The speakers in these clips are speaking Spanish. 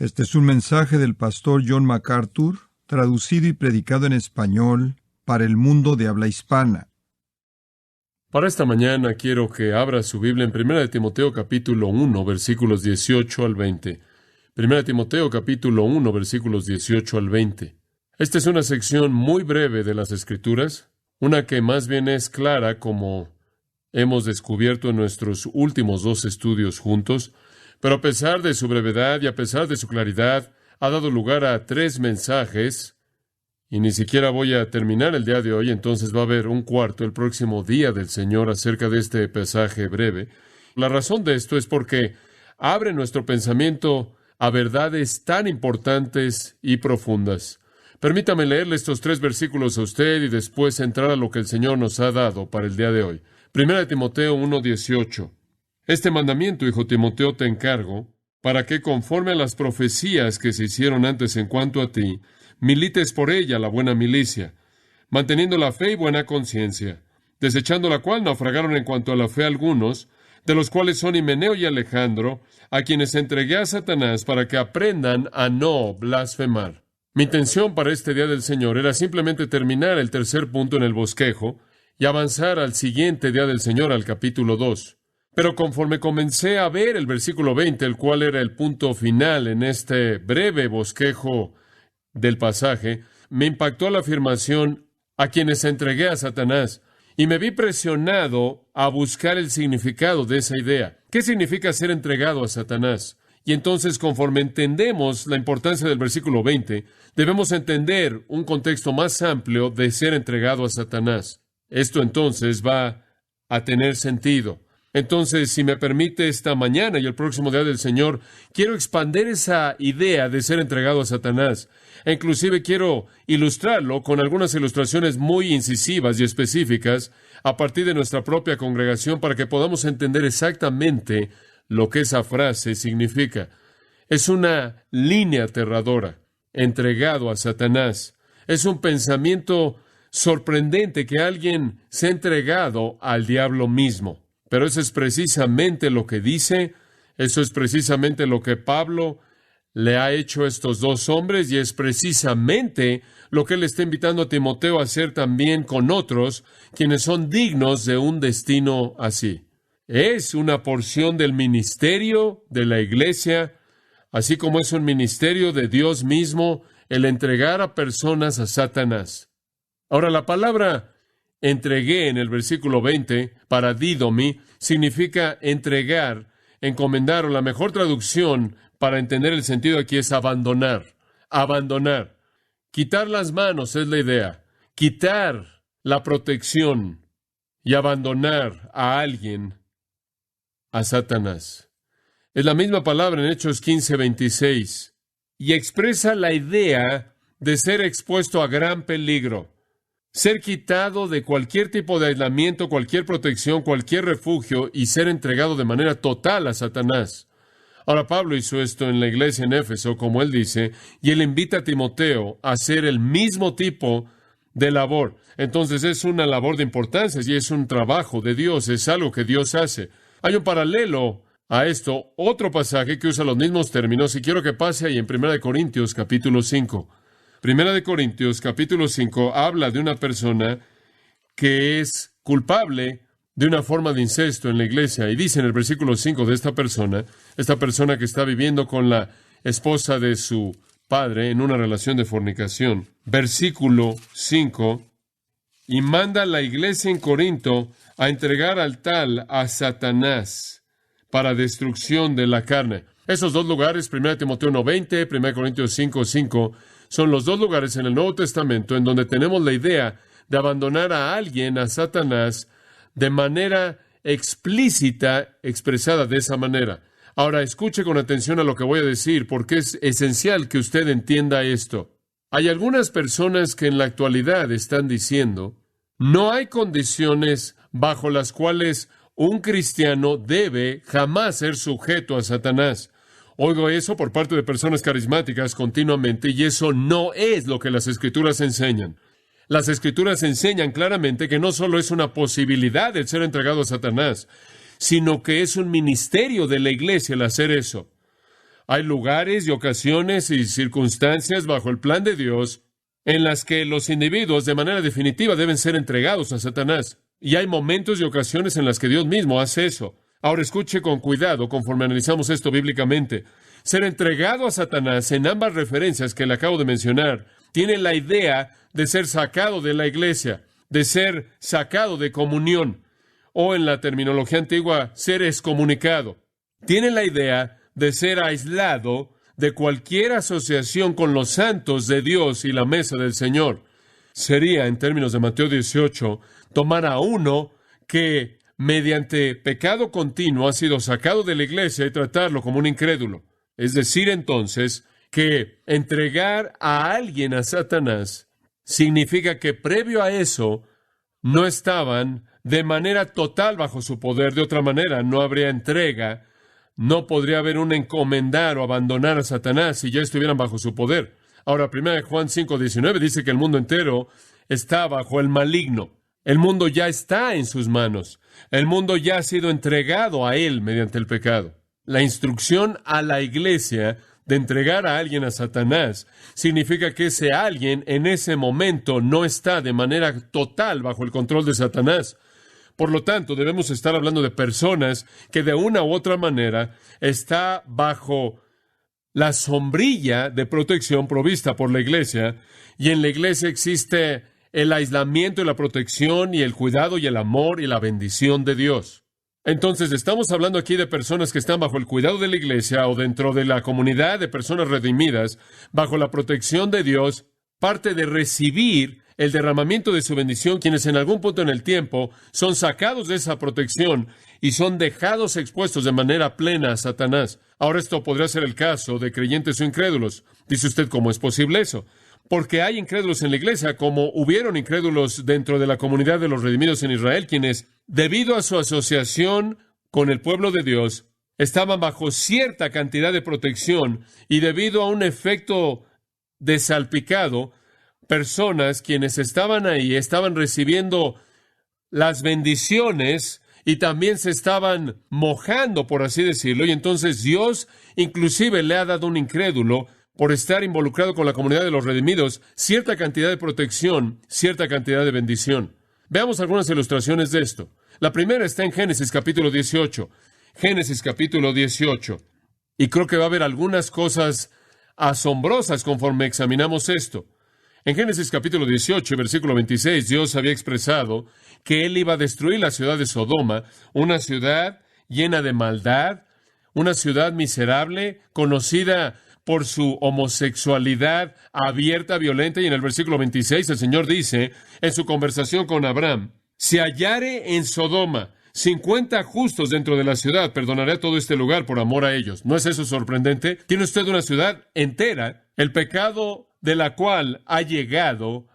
Este es un mensaje del pastor John MacArthur, traducido y predicado en español para el mundo de habla hispana. Para esta mañana quiero que abra su Biblia en 1 Timoteo capítulo 1, versículos 18 al 20. 1 Timoteo capítulo 1, versículos 18 al 20. Esta es una sección muy breve de las Escrituras, una que más bien es clara como hemos descubierto en nuestros últimos dos estudios juntos, pero a pesar de su brevedad y a pesar de su claridad, ha dado lugar a 3 mensajes, y ni siquiera voy a terminar el día de hoy, entonces va a haber un cuarto el próximo día del Señor acerca de este pasaje breve. La razón de esto es porque abre nuestro pensamiento a verdades tan importantes y profundas. Permítame leerle estos 3 versículos a usted y después entrar a lo que el Señor nos ha dado para el día de hoy. 1 Timoteo 1:18. Este mandamiento, hijo Timoteo, te encargo, para que conforme a las profecías que se hicieron antes en cuanto a ti, milites por ella la buena milicia, manteniendo la fe y buena conciencia, desechando la cual naufragaron en cuanto a la fe algunos, de los cuales son Himeneo y Alejandro, a quienes entregué a Satanás para que aprendan a no blasfemar. Mi intención para este día del Señor era simplemente terminar el 3er punto en el bosquejo y avanzar al siguiente día del Señor, al capítulo 2. Pero conforme comencé a ver el versículo 20, el cual era el punto final en este breve bosquejo del pasaje, me impactó la afirmación a quienes entregué a Satanás, y me vi presionado a buscar el significado de esa idea. ¿Qué significa ser entregado a Satanás? Y entonces, conforme entendemos la importancia del versículo 20, debemos entender un contexto más amplio de ser entregado a Satanás. Esto entonces va a tener sentido. Entonces, si me permite, esta mañana y el próximo día del Señor, quiero expandir esa idea de ser entregado a Satanás. E inclusive quiero ilustrarlo con algunas ilustraciones muy incisivas y específicas a partir de nuestra propia congregación para que podamos entender exactamente lo que esa frase significa. Es una línea aterradora, entregado a Satanás. Es un pensamiento sorprendente que alguien se ha entregado al diablo mismo. Pero eso es precisamente lo que dice, eso es precisamente lo que Pablo le ha hecho a estos 2 hombres, y es precisamente lo que él está invitando a Timoteo a hacer también con otros, quienes son dignos de un destino así. Es una porción del ministerio de la iglesia, así como es un ministerio de Dios mismo, el entregar a personas a Satanás. Ahora, la palabra entregué en el versículo 20, paradidomi, significa entregar, encomendar, o la mejor traducción para entender el sentido aquí es abandonar. Abandonar. Quitar las manos es la idea. Quitar la protección y abandonar a alguien a Satanás. Es la misma palabra en Hechos 15:26 y expresa la idea de ser expuesto a gran peligro. Ser quitado de cualquier tipo de aislamiento, cualquier protección, cualquier refugio y ser entregado de manera total a Satanás. Ahora, Pablo hizo esto en la iglesia en Éfeso, como él dice, y él invita a Timoteo a hacer el mismo tipo de labor. Entonces es una labor de importancia y es un trabajo de Dios, es algo que Dios hace. Hay un paralelo a esto, otro pasaje que usa los mismos términos, y quiero que pase ahí en 1 Corintios capítulo 5. 1 Corintios capítulo 5 habla de una persona que es culpable de una forma de incesto en la iglesia. Y dice en el versículo 5 de esta persona que está viviendo con la esposa de su padre en una relación de fornicación. Versículo 5, y manda a la iglesia en Corinto a entregar al tal a Satanás para destrucción de la carne. Esos 2 lugares, 1 Timoteo 1:20, 1 Corintios 5:5, son los 2 lugares en el Nuevo Testamento en donde tenemos la idea de abandonar a alguien, a Satanás, de manera explícita, expresada de esa manera. Ahora, escuche con atención a lo que voy a decir, porque es esencial que usted entienda esto. Hay algunas personas que en la actualidad están diciendo, no hay condiciones bajo las cuales un cristiano debe jamás ser sujeto a Satanás. Oigo eso por parte de personas carismáticas continuamente, y eso no es lo que las Escrituras enseñan. Las Escrituras enseñan claramente que no solo es una posibilidad el ser entregado a Satanás, sino que es un ministerio de la iglesia el hacer eso. Hay lugares y ocasiones y circunstancias bajo el plan de Dios en las que los individuos de manera definitiva deben ser entregados a Satanás. Y hay momentos y ocasiones en las que Dios mismo hace eso. Ahora escuche con cuidado conforme analizamos esto bíblicamente. Ser entregado a Satanás en ambas referencias que le acabo de mencionar tiene la idea de ser sacado de la iglesia, de ser sacado de comunión, o en la terminología antigua, ser excomunicado. Tiene la idea de ser aislado de cualquier asociación con los santos de Dios y la mesa del Señor. Sería, en términos de Mateo 18, tomar a uno que, mediante pecado continuo, ha sido sacado de la iglesia y tratarlo como un incrédulo. Es decir, entonces, que entregar a alguien a Satanás significa que previo a eso no estaban de manera total bajo su poder. De otra manera, no habría entrega. No podría haber un encomendar o abandonar a Satanás si ya estuvieran bajo su poder. Ahora, 1 Juan 5:19 dice que el mundo entero está bajo el maligno. El mundo ya está en sus manos. El mundo ya ha sido entregado a él mediante el pecado. La instrucción a la iglesia de entregar a alguien a Satanás significa que ese alguien en ese momento no está de manera total bajo el control de Satanás. Por lo tanto, debemos estar hablando de personas que de una u otra manera está bajo la sombrilla de protección provista por la iglesia, y en la iglesia existe el aislamiento y la protección y el cuidado y el amor y la bendición de Dios. Entonces, estamos hablando aquí de personas que están bajo el cuidado de la iglesia o dentro de la comunidad de personas redimidas, bajo la protección de Dios, parte de recibir el derramamiento de su bendición, quienes en algún punto en el tiempo son sacados de esa protección y son dejados expuestos de manera plena a Satanás. Ahora, esto podría ser el caso de creyentes o incrédulos. Dice usted, ¿cómo es posible eso? Porque hay incrédulos en la iglesia, como hubieron incrédulos dentro de la comunidad de los redimidos en Israel, quienes, debido a su asociación con el pueblo de Dios, estaban bajo cierta cantidad de protección, y debido a un efecto de salpicado, personas quienes estaban ahí estaban recibiendo las bendiciones y también se estaban mojando, por así decirlo, y entonces Dios inclusive le ha dado a un incrédulo, por estar involucrado con la comunidad de los redimidos, cierta cantidad de protección, cierta cantidad de bendición. Veamos algunas ilustraciones de esto. La primera está en Génesis capítulo 18. Génesis capítulo 18. Y creo que va a haber algunas cosas asombrosas conforme examinamos esto. En Génesis capítulo 18, versículo 26, Dios había expresado que Él iba a destruir la ciudad de Sodoma, una ciudad llena de maldad, una ciudad miserable, conocida por su homosexualidad abierta, violenta. Y en el versículo 26 el Señor dice, en su conversación con Abraham, si hallare en Sodoma 50 justos dentro de la ciudad, perdonaré a todo este lugar por amor a ellos. ¿No es eso sorprendente? Tiene usted una ciudad entera, el pecado de la cual ha llegado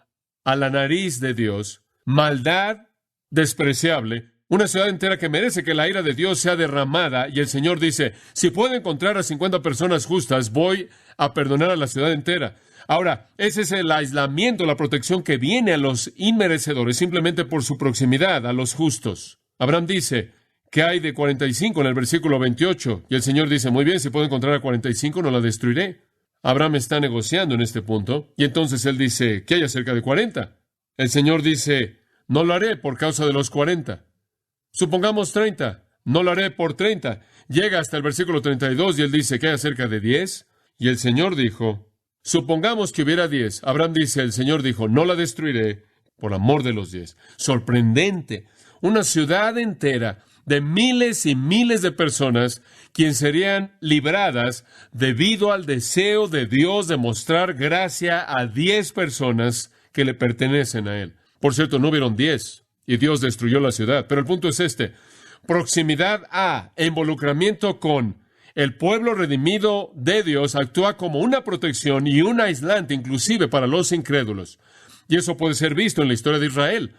a la nariz de Dios, maldad despreciable, una ciudad entera que merece que la ira de Dios sea derramada, y el Señor dice, si puedo encontrar a 50 personas justas, voy a perdonar a la ciudad entera. Ahora, ese es el aislamiento, la protección que viene a los inmerecedores simplemente por su proximidad a los justos. Abraham dice, ¿qué hay de 45 en el versículo 28? Y el Señor dice, muy bien, si puedo encontrar a 45, no la destruiré. Abraham está negociando en este punto, y entonces él dice, ¿qué hay acerca de 40? El Señor dice, no lo haré por causa de los 40. Supongamos 30, no lo haré por 30. Llega hasta el versículo 32 y él dice, ¿qué hay acerca de 10? Y el Señor dijo, supongamos que hubiera 10. Abraham dice, el Señor dijo, no la destruiré por amor de los 10. Sorprendente. Una ciudad entera de miles y miles de personas, quienes serían libradas debido al deseo de Dios de mostrar gracia a 10 personas que le pertenecen a Él. Por cierto, no hubieron 10, y Dios destruyó la ciudad. Pero el punto es este: proximidad a e involucramiento con el pueblo redimido de Dios actúa como una protección y un aislante inclusive para los incrédulos. Y eso puede ser visto en la historia de Israel.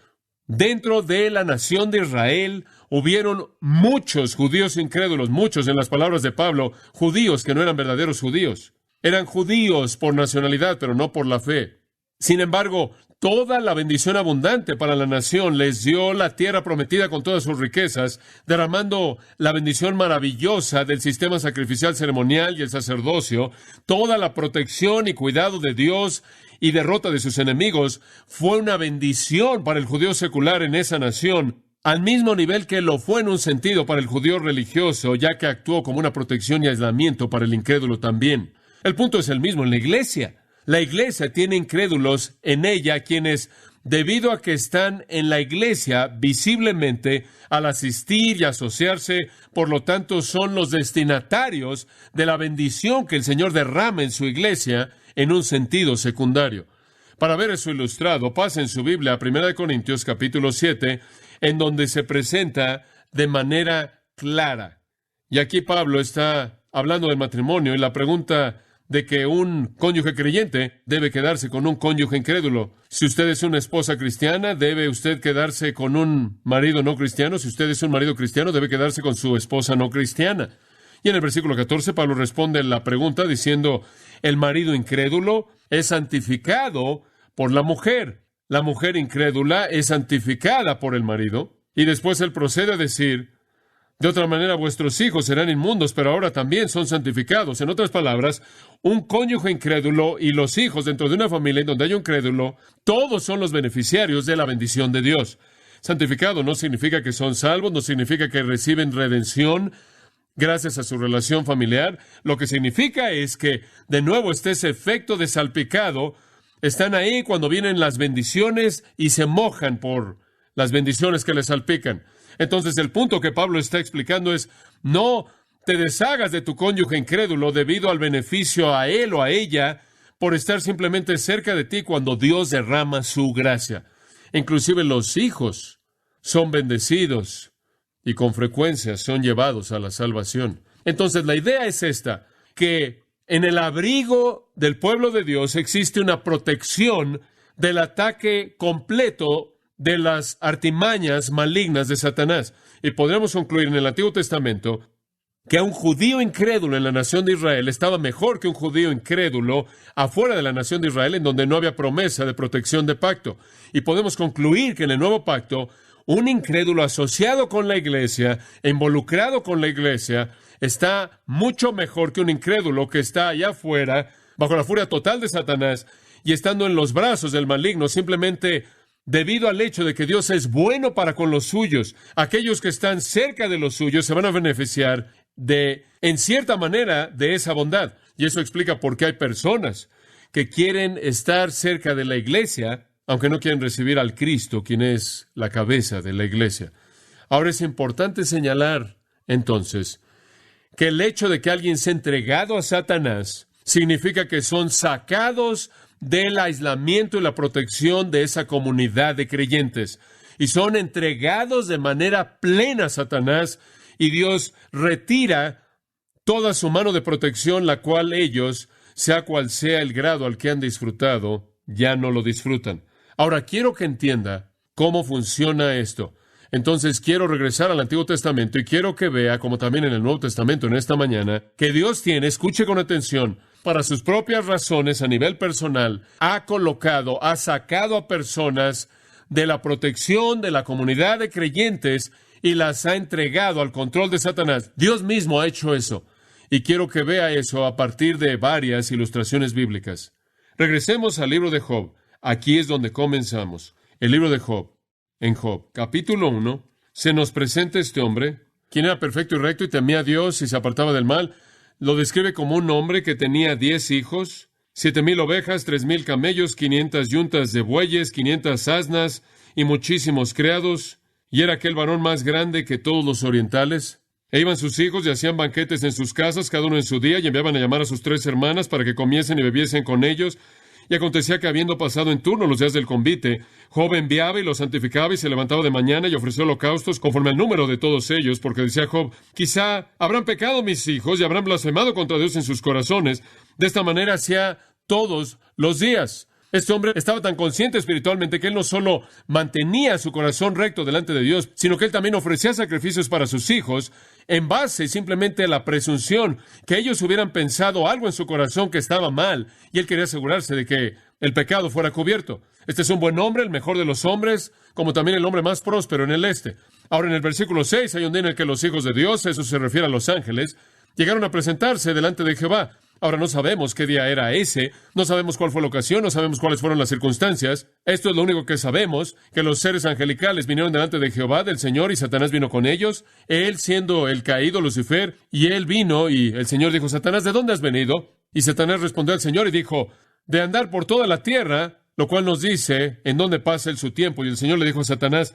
Dentro de la nación de Israel hubieron muchos judíos incrédulos, muchos, en las palabras de Pablo, judíos que no eran verdaderos judíos. Eran judíos por nacionalidad, pero no por la fe. Sin embargo, toda la bendición abundante para la nación, les dio la tierra prometida con todas sus riquezas, derramando la bendición maravillosa del sistema sacrificial ceremonial y el sacerdocio, toda la protección y cuidado de Dios y derrota de sus enemigos, fue una bendición para el judío secular en esa nación, al mismo nivel que lo fue en un sentido para el judío religioso, ya que actuó como una protección y aislamiento para el incrédulo también. El punto es el mismo en la iglesia. La iglesia tiene incrédulos en ella quienes, debido a que están en la iglesia visiblemente, al asistir y asociarse, por lo tanto son los destinatarios de la bendición que el Señor derrama en su iglesia en un sentido secundario. Para ver eso ilustrado, pasa en su Biblia a 1 Corintios capítulo 7, en donde se presenta de manera clara. Y aquí Pablo está hablando del matrimonio y la pregunta de que un cónyuge creyente debe quedarse con un cónyuge incrédulo. Si usted es una esposa cristiana, ¿debe usted quedarse con un marido no cristiano? Si usted es un marido cristiano, debe quedarse con su esposa no cristiana. Y en el versículo 14, Pablo responde la pregunta diciendo, el marido incrédulo es santificado por la mujer. La mujer incrédula es santificada por el marido. Y después él procede a decir, de otra manera vuestros hijos serán inmundos, pero ahora también son santificados. En otras palabras, un cónyuge incrédulo y los hijos dentro de una familia en donde hay un crédulo, todos son los beneficiarios de la bendición de Dios. Santificado no significa que son salvos, no significa que reciben redención gracias a su relación familiar. Lo que significa es que, de nuevo, está ese efecto de salpicado. Están ahí cuando vienen las bendiciones y se mojan por las bendiciones que les salpican. Entonces, el punto que Pablo está explicando es, no te deshagas de tu cónyuge incrédulo debido al beneficio a él o a ella por estar simplemente cerca de ti cuando Dios derrama su gracia. Inclusive los hijos son bendecidos y con frecuencia son llevados a la salvación. Entonces, la idea es esta, que en el abrigo del pueblo de Dios existe una protección del ataque completo de las artimañas malignas de Satanás. Y podríamos concluir en el Antiguo Testamento que un judío incrédulo en la nación de Israel estaba mejor que un judío incrédulo afuera de la nación de Israel, en donde no había promesa de protección de pacto. Y podemos concluir que en el nuevo pacto, un incrédulo asociado con la iglesia, involucrado con la iglesia, está mucho mejor que un incrédulo que está allá afuera, bajo la furia total de Satanás, y estando en los brazos del maligno, simplemente debido al hecho de que Dios es bueno para con los suyos. Aquellos que están cerca de los suyos se van a beneficiar en cierta manera, de esa bondad. Y eso explica por qué hay personas que quieren estar cerca de la iglesia, aunque no quieren recibir al Cristo, quien es la cabeza de la iglesia. Ahora es importante señalar, entonces, que el hecho de que alguien sea entregado a Satanás significa que son sacados del aislamiento y la protección de esa comunidad de creyentes, y son entregados de manera plena a Satanás, y Dios retira toda su mano de protección, la cual ellos, sea cual sea el grado al que han disfrutado, ya no lo disfrutan. Ahora, quiero que entienda cómo funciona esto. Entonces, quiero regresar al Antiguo Testamento y quiero que vea, como también en el Nuevo Testamento en esta mañana, que Dios tiene, escuche con atención, para sus propias razones a nivel personal, ha sacado a personas de la protección de la comunidad de creyentes y las ha entregado al control de Satanás. Dios mismo ha hecho eso. Y quiero que vea eso a partir de varias ilustraciones bíblicas. Regresemos al libro de Job. Aquí es donde comenzamos. El libro de Job. En Job, capítulo 1, se nos presenta este hombre, quien era perfecto y recto y temía a Dios y se apartaba del mal. Lo describe como un hombre que tenía 10 hijos, 7,000 ovejas, 3,000 camellos, 500 yuntas de bueyes, 500 asnas y muchísimos criados. Y era aquel varón más grande que todos los orientales. E iban sus hijos y hacían banquetes en sus casas, cada uno en su día, y enviaban a llamar a sus 3 hermanas para que comiesen y bebiesen con ellos. Y acontecía que, habiendo pasado en turno los días del convite, Job enviaba y los santificaba y se levantaba de mañana y ofreció holocaustos conforme al número de todos ellos, porque decía Job, quizá habrán pecado mis hijos y habrán blasfemado contra Dios en sus corazones. De esta manera hacía todos los días. Este hombre estaba tan consciente espiritualmente que él no solo mantenía su corazón recto delante de Dios, sino que él también ofrecía sacrificios para sus hijos en base simplemente a la presunción que ellos hubieran pensado algo en su corazón que estaba mal, y él quería asegurarse de que el pecado fuera cubierto. Este es un buen hombre, el mejor de los hombres, como también el hombre más próspero en el este. Ahora, en el versículo 6 hay un día en el que los hijos de Dios, eso se refiere a los ángeles, llegaron a presentarse delante de Jehová. Ahora no sabemos qué día era ese, no sabemos cuál fue la ocasión, no sabemos cuáles fueron las circunstancias. Esto es lo único que sabemos, que los seres angelicales vinieron delante de Jehová, del Señor, y Satanás vino con ellos, él siendo el caído Lucifer, y él vino, y el Señor dijo, Satanás, ¿de dónde has venido? Y Satanás respondió al Señor y dijo, de andar por toda la tierra, lo cual nos dice en dónde pasa él su tiempo. Y el Señor le dijo a Satanás,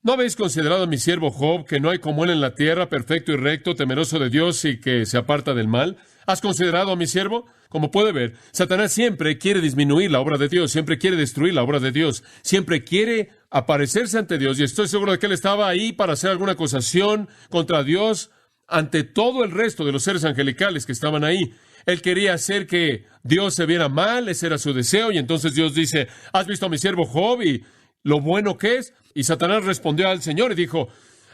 ¿no habéis considerado a mi siervo Job, que no hay como él en la tierra, perfecto y recto, temeroso de Dios y que se aparta del mal? ¿Has considerado a mi siervo? Como puede ver, Satanás siempre quiere disminuir la obra de Dios, siempre quiere destruir la obra de Dios, siempre quiere aparecerse ante Dios, y estoy seguro de que él estaba ahí para hacer alguna acusación contra Dios ante todo el resto de los seres angelicales que estaban ahí. Él quería hacer que Dios se viera mal, ese era su deseo, y entonces Dios dice, ¿has visto a mi siervo Job y lo bueno que es? Y Satanás respondió al Señor y dijo,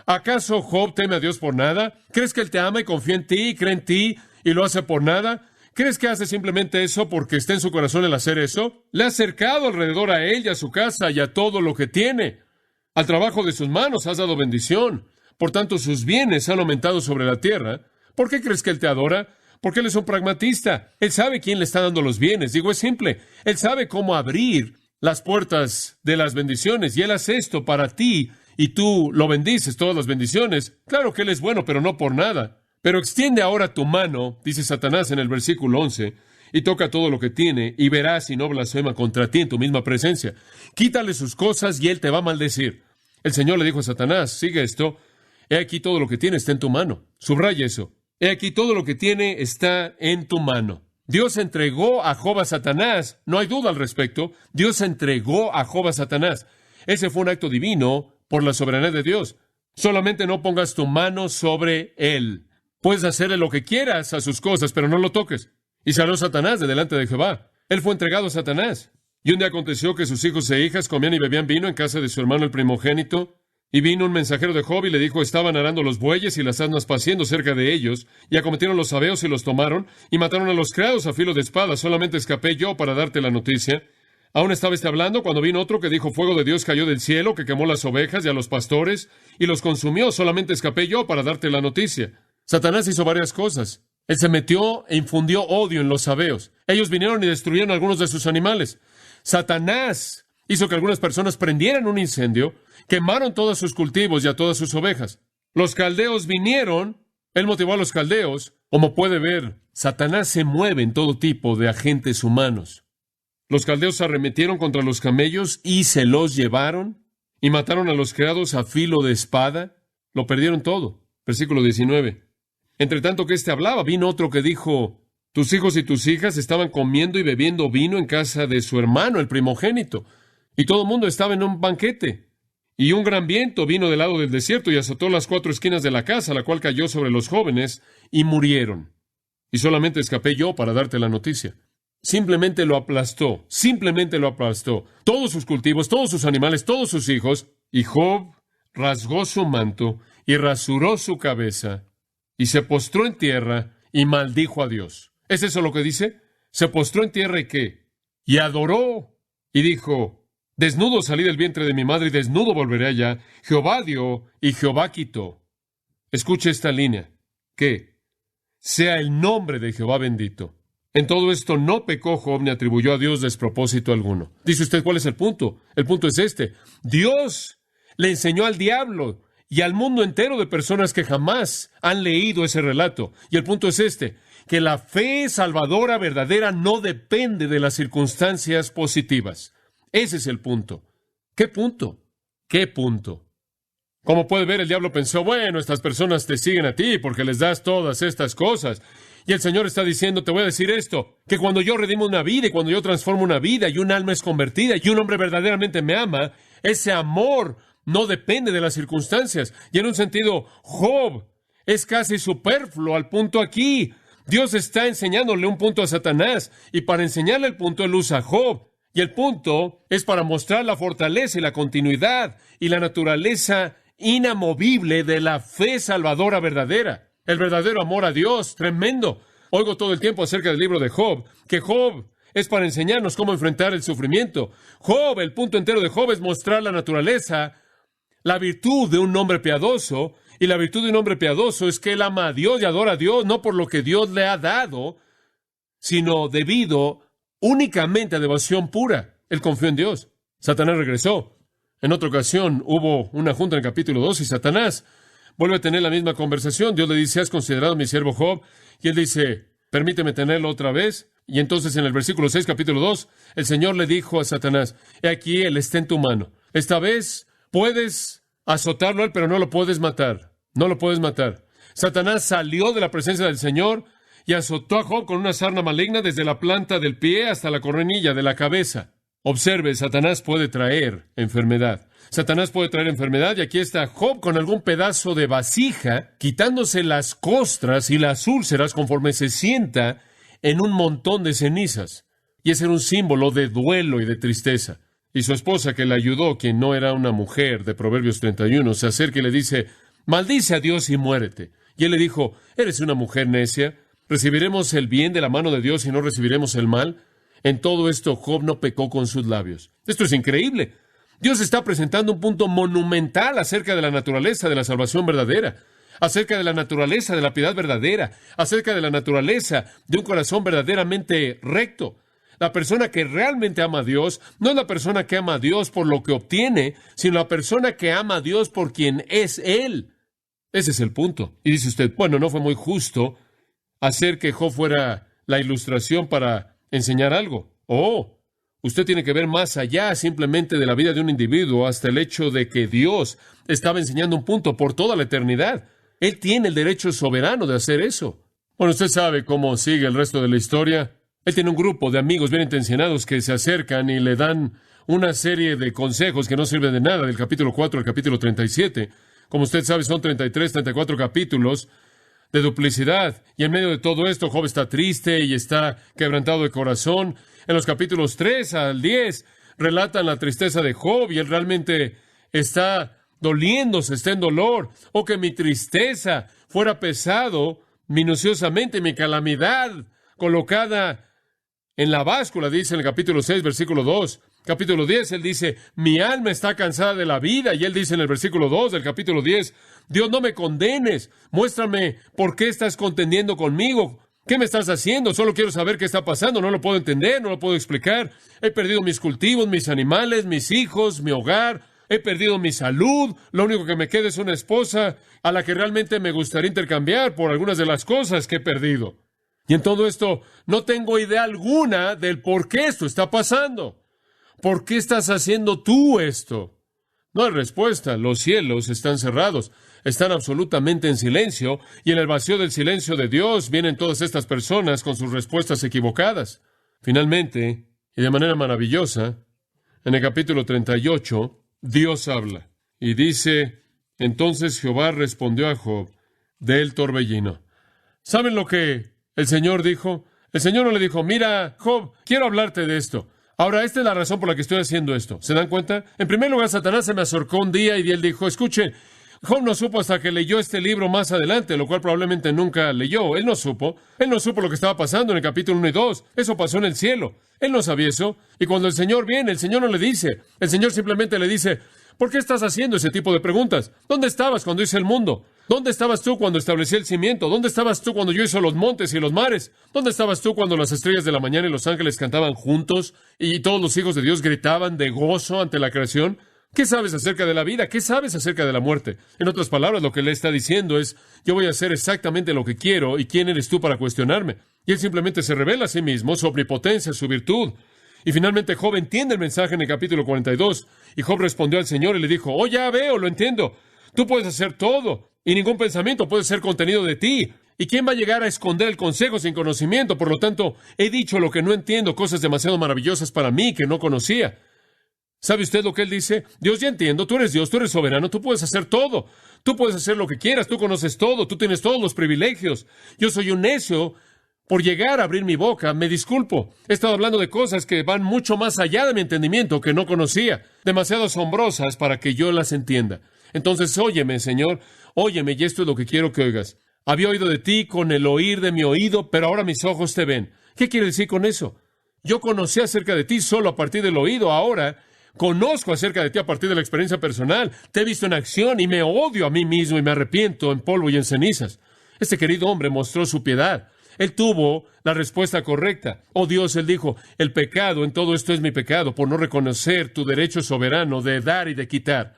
¿acaso Job teme a Dios por nada? ¿Crees que él te ama y confía en ti y cree en ti y lo hace por nada? ¿Crees que hace simplemente eso porque está en su corazón el hacer eso? Le ha acercado alrededor a él y a su casa y a todo lo que tiene. Al trabajo de sus manos has dado bendición. Por tanto, sus bienes han aumentado sobre la tierra. ¿Por qué crees que él te adora? Porque él es un pragmatista. Él sabe quién le está dando los bienes. Digo, es simple. Él sabe cómo abrir las puertas de las bendiciones. Y él hace esto para ti y tú lo bendices, todas las bendiciones. Claro que él es bueno, pero no por nada. Pero extiende ahora tu mano, dice Satanás en el versículo 11, y toca todo lo que tiene, y verás si no blasfema contra ti en tu misma presencia. Quítale sus cosas y él te va a maldecir. El Señor le dijo a Satanás, sigue esto, he aquí todo lo que tiene está en tu mano. Subraya eso. He aquí todo lo que tiene está en tu mano. Dios entregó a Job a Satanás, no hay duda al respecto. Dios entregó a Job a Satanás. Ese fue un acto divino por la soberanía de Dios. Solamente no pongas tu mano sobre él. Puedes hacerle lo que quieras a sus cosas, pero no lo toques. Y salió Satanás de delante de Jehová. Él fue entregado a Satanás. Y un día aconteció que sus hijos e hijas comían y bebían vino en casa de su hermano el primogénito. Y vino un mensajero de Job y le dijo, estaban arando los bueyes y las asnas paciendo cerca de ellos, y acometieron los sabeos y los tomaron, y mataron a los criados a filo de espada. Solamente escapé yo para darte la noticia. Aún estaba hablando cuando vino otro que dijo, fuego de Dios cayó del cielo, que quemó las ovejas y a los pastores, y los consumió. Solamente escapé yo para darte la noticia. Satanás hizo varias cosas. Él se metió e infundió odio en los sabeos. Ellos vinieron y destruyeron algunos de sus animales. Satanás hizo que algunas personas prendieran un incendio, quemaron todos sus cultivos y a todas sus ovejas. Los caldeos vinieron, él motivó a los caldeos. Como puede ver, Satanás se mueve en todo tipo de agentes humanos. Los caldeos arremetieron contra los camellos y se los llevaron, y mataron a los criados a filo de espada. Lo perdieron todo. Versículo 19. Entre tanto que hablaba, vino otro que dijo, tus hijos y tus hijas estaban comiendo y bebiendo vino en casa de su hermano, el primogénito, y todo el mundo estaba en un banquete. Y un gran viento vino del lado del desierto y azotó las 4 esquinas de la casa, la cual cayó sobre los jóvenes, y murieron. Y solamente escapé yo para darte la noticia. Simplemente lo aplastó, todos sus cultivos, todos sus animales, todos sus hijos, y Job rasgó su manto y rasuró su cabeza, y se postró en tierra y maldijo a Dios. ¿Es eso lo que dice? Se postró en tierra y ¿qué? Y adoró, y dijo, desnudo salí del vientre de mi madre y desnudo volveré allá. Jehová dio y Jehová quitó. Escuche esta línea. ¿Qué? Sea el nombre de Jehová bendito. En todo esto no pecó Job ni atribuyó a Dios despropósito alguno. Dice usted, ¿cuál es el punto? El punto es este. Dios le enseñó al diablo y al mundo entero de personas que jamás han leído ese relato. Y el punto es este, que la fe salvadora verdadera no depende de las circunstancias positivas. Ese es el punto. ¿Qué punto? ¿Qué punto? Como puede ver, el diablo pensó, bueno, estas personas te siguen a ti porque les das todas estas cosas. Y el Señor está diciendo, te voy a decir esto, que cuando yo redimo una vida y cuando yo transformo una vida y un alma es convertida y un hombre verdaderamente me ama, ese amor no depende de las circunstancias. Y en un sentido, Job es casi superfluo al punto aquí. Dios está enseñándole un punto a Satanás, y para enseñarle el punto, él usa a Job. Y el punto es para mostrar la fortaleza y la continuidad y la naturaleza inamovible de la fe salvadora verdadera. El verdadero amor a Dios, tremendo. Oigo todo el tiempo acerca del libro de Job, que Job es para enseñarnos cómo enfrentar el sufrimiento. Job, el punto entero de Job es mostrar la naturaleza, la virtud de un hombre piadoso, y la virtud de un hombre piadoso es que él ama a Dios y adora a Dios, no por lo que Dios le ha dado, sino debido únicamente a devoción pura. Él confió en Dios. Satanás regresó. En otra ocasión hubo una junta en el capítulo 2 y Satanás vuelve a tener la misma conversación. Dios le dice, ¿has considerado a mi siervo Job? Y él dice, permíteme tenerlo otra vez. Y entonces en el versículo 6, capítulo 2, el Señor le dijo a Satanás, he aquí, él está en tu mano. Esta vez puedes azotarlo a él, pero no lo puedes matar. No lo puedes matar. Satanás salió de la presencia del Señor y azotó a Job con una sarna maligna desde la planta del pie hasta la coronilla de la cabeza. Observe, Satanás puede traer enfermedad. Satanás puede traer enfermedad, y aquí está Job con algún pedazo de vasija, quitándose las costras y las úlceras conforme se sienta en un montón de cenizas. Y ese era un símbolo de duelo y de tristeza. Y su esposa, que le ayudó, quien no era una mujer de Proverbios 31, se acerca y le dice, maldice a Dios y muérete. Y él le dijo, eres una mujer necia. ¿Recibiremos el bien de la mano de Dios y no recibiremos el mal? En todo esto, Job no pecó con sus labios. Esto es increíble. Dios está presentando un punto monumental acerca de la naturaleza de la salvación verdadera, acerca de la naturaleza de la piedad verdadera, acerca de la naturaleza de un corazón verdaderamente recto. La persona que realmente ama a Dios no es la persona que ama a Dios por lo que obtiene, sino la persona que ama a Dios por quien es Él. Ese es el punto. Y dice usted, bueno, no fue muy justo hacer que Job fuera la ilustración para enseñar algo. Oh, usted tiene que ver más allá simplemente de la vida de un individuo hasta el hecho de que Dios estaba enseñando un punto por toda la eternidad. Él tiene el derecho soberano de hacer eso. Bueno, usted sabe cómo sigue el resto de la historia. Él tiene un grupo de amigos bien intencionados que se acercan y le dan una serie de consejos que no sirven de nada, del capítulo 4 al capítulo 37. Como usted sabe, son 33, 34 capítulos de duplicidad. Y en medio de todo esto, Job está triste y está quebrantado de corazón. En los capítulos 3 al 10 relatan la tristeza de Job y él realmente está doliéndose, está en dolor. Oh, que mi tristeza fuera pesado minuciosamente, mi calamidad colocada en la báscula, dice en el capítulo 6, versículo 2. Capítulo 10, él dice, mi alma está cansada de la vida. Y él dice en el versículo 2 del capítulo 10, Dios, no me condenes, muéstrame por qué estás contendiendo conmigo. ¿Qué me estás haciendo? Solo quiero saber qué está pasando, no lo puedo entender, no lo puedo explicar. He perdido mis cultivos, mis animales, mis hijos, mi hogar, he perdido mi salud. Lo único que me queda es una esposa a la que realmente me gustaría intercambiar por algunas de las cosas que he perdido. Y en todo esto, no tengo idea alguna del por qué esto está pasando. ¿Por qué estás haciendo tú esto? No hay respuesta. Los cielos están cerrados, están absolutamente en silencio, y en el vacío del silencio de Dios vienen todas estas personas con sus respuestas equivocadas. Finalmente, y de manera maravillosa, en el capítulo 38, Dios habla y dice, entonces Jehová respondió a Job del torbellino. ¿Saben lo que el Señor dijo? El Señor no le dijo, mira, Job, quiero hablarte de esto. Ahora, esta es la razón por la que estoy haciendo esto. ¿Se dan cuenta? En primer lugar, Satanás se me acercó un día y él dijo, escuchen, Job no supo hasta que leyó este libro más adelante, lo cual probablemente nunca leyó. Él no supo lo que estaba pasando en el capítulo 1 y 2. Eso pasó en el cielo. Él no sabía eso. Y cuando el Señor viene, el Señor no le dice. El Señor simplemente le dice, ¿por qué estás haciendo ese tipo de preguntas? ¿Dónde estabas cuando hice el mundo? ¿Dónde estabas tú cuando establecí el cimiento? ¿Dónde estabas tú cuando yo hice los montes y los mares? ¿Dónde estabas tú cuando las estrellas de la mañana y los ángeles cantaban juntos y todos los hijos de Dios gritaban de gozo ante la creación? ¿Qué sabes acerca de la vida? ¿Qué sabes acerca de la muerte? En otras palabras, lo que le está diciendo es, yo voy a hacer exactamente lo que quiero, ¿y quién eres tú para cuestionarme? Y él simplemente se revela a sí mismo, su omnipotencia, su virtud. Y finalmente Job entiende el mensaje en el capítulo 42, y Job respondió al Señor y le dijo, oh, ya veo, lo entiendo. Tú puedes hacer todo, y ningún pensamiento puede ser contenido de ti. ¿Y quién va a llegar a esconder el consejo sin conocimiento? Por lo tanto, he dicho lo que no entiendo, cosas demasiado maravillosas para mí que no conocía. ¿Sabe usted lo que él dice? Dios, ya entiendo, tú eres Dios, tú eres soberano, tú puedes hacer todo. Tú puedes hacer lo que quieras, tú conoces todo, tú tienes todos los privilegios. Yo soy un necio por llegar a abrir mi boca. Me disculpo. He estado hablando de cosas que van mucho más allá de mi entendimiento, que no conocía, demasiado asombrosas para que yo las entienda. Entonces, óyeme, Señor, óyeme, y esto es lo que quiero que oigas. Había oído de ti con el oír de mi oído, pero ahora mis ojos te ven. ¿Qué quiere decir con eso? Yo conocí acerca de ti solo a partir del oído. Ahora conozco acerca de ti a partir de la experiencia personal. Te he visto en acción y me odio a mí mismo y me arrepiento en polvo y en cenizas. Este querido hombre mostró su piedad. Él tuvo la respuesta correcta. Oh Dios, él dijo, el pecado en todo esto es mi pecado, por no reconocer tu derecho soberano de dar y de quitar.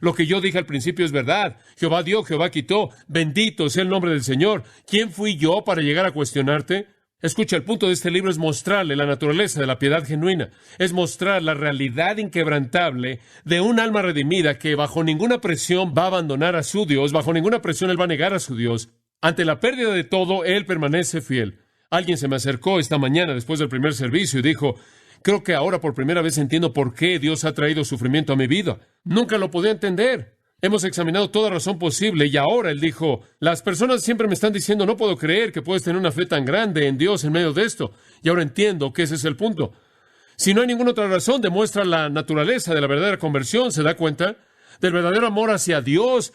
Lo que yo dije al principio es verdad. Jehová dio, Jehová quitó. Bendito sea el nombre del Señor. ¿Quién fui yo para llegar a cuestionarte? Escucha, el punto de este libro es mostrarle la naturaleza de la piedad genuina. Es mostrar la realidad inquebrantable de un alma redimida que bajo ninguna presión va a abandonar a su Dios, bajo ninguna presión él va a negar a su Dios. Ante la pérdida de todo, él permanece fiel. Alguien se me acercó esta mañana después del primer servicio y dijo, creo que ahora por primera vez entiendo por qué Dios ha traído sufrimiento a mi vida. Nunca lo podía entender. Hemos examinado toda razón posible y ahora él dijo, las personas siempre me están diciendo, no puedo creer que puedes tener una fe tan grande en Dios en medio de esto. Y ahora entiendo que ese es el punto. Si no hay ninguna otra razón, demuestra la naturaleza de la verdadera conversión, ¿se da cuenta? Del verdadero amor hacia Dios.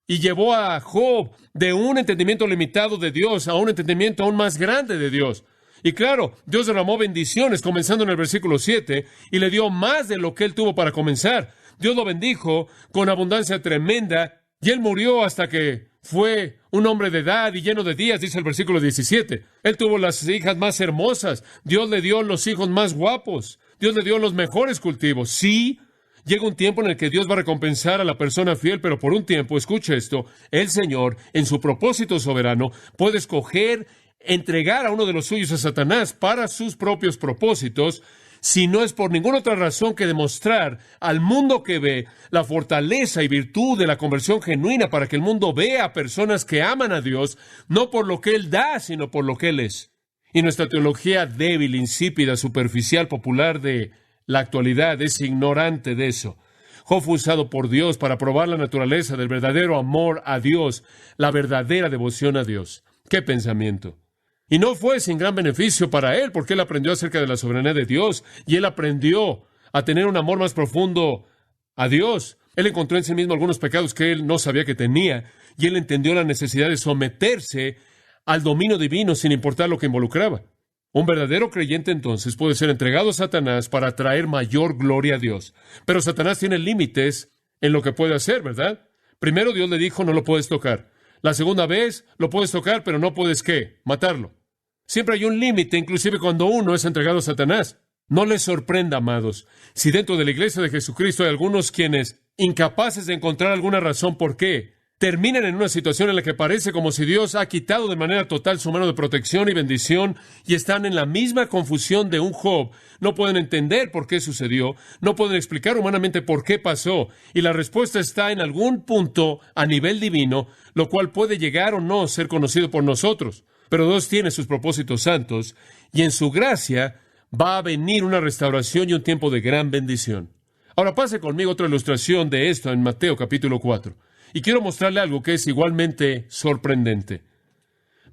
Y llevó a Job de un entendimiento limitado de Dios a un entendimiento aún más grande de Dios. Y claro, Dios derramó bendiciones comenzando en el versículo 7 y le dio más de lo que él tuvo para comenzar. Dios lo bendijo con abundancia tremenda y él murió hasta que fue un hombre de edad y lleno de días, dice el versículo 17. Él tuvo las hijas más hermosas. Dios le dio los hijos más guapos. Dios le dio los mejores cultivos. Sí, llega un tiempo en el que Dios va a recompensar a la persona fiel, pero por un tiempo, escuche esto, el Señor, en su propósito soberano, puede escoger entregar a uno de los suyos a Satanás para sus propios propósitos, si no es por ninguna otra razón que demostrar al mundo que ve la fortaleza y virtud de la conversión genuina para que el mundo vea a personas que aman a Dios, no por lo que Él da, sino por lo que Él es. Y nuestra teología débil, insípida, superficial, popular de la actualidad es ignorante de eso. Job fue usado por Dios para probar la naturaleza del verdadero amor a Dios, la verdadera devoción a Dios. ¡Qué pensamiento! Y no fue sin gran beneficio para él, porque él aprendió acerca de la soberanía de Dios, y él aprendió a tener un amor más profundo a Dios. Él encontró en sí mismo algunos pecados que él no sabía que tenía, y él entendió la necesidad de someterse al dominio divino sin importar lo que involucraba. Un verdadero creyente entonces puede ser entregado a Satanás para traer mayor gloria a Dios. Pero Satanás tiene límites en lo que puede hacer, ¿verdad? Primero Dios le dijo, no lo puedes tocar. La segunda vez, lo puedes tocar, pero no puedes, ¿qué? Matarlo. Siempre hay un límite, inclusive cuando uno es entregado a Satanás. No les sorprenda, amados, si dentro de la iglesia de Jesucristo hay algunos quienes, incapaces de encontrar alguna razón por qué, terminan en una situación en la que parece como si Dios ha quitado de manera total su mano de protección y bendición y están en la misma confusión de un Job. No pueden entender por qué sucedió, no pueden explicar humanamente por qué pasó, y la respuesta está en algún punto a nivel divino, lo cual puede llegar o no ser conocido por nosotros. Pero Dios tiene sus propósitos santos, y en su gracia va a venir una restauración y un tiempo de gran bendición. Ahora pase conmigo otra ilustración de esto en Mateo capítulo 4. Y quiero mostrarle algo que es igualmente sorprendente.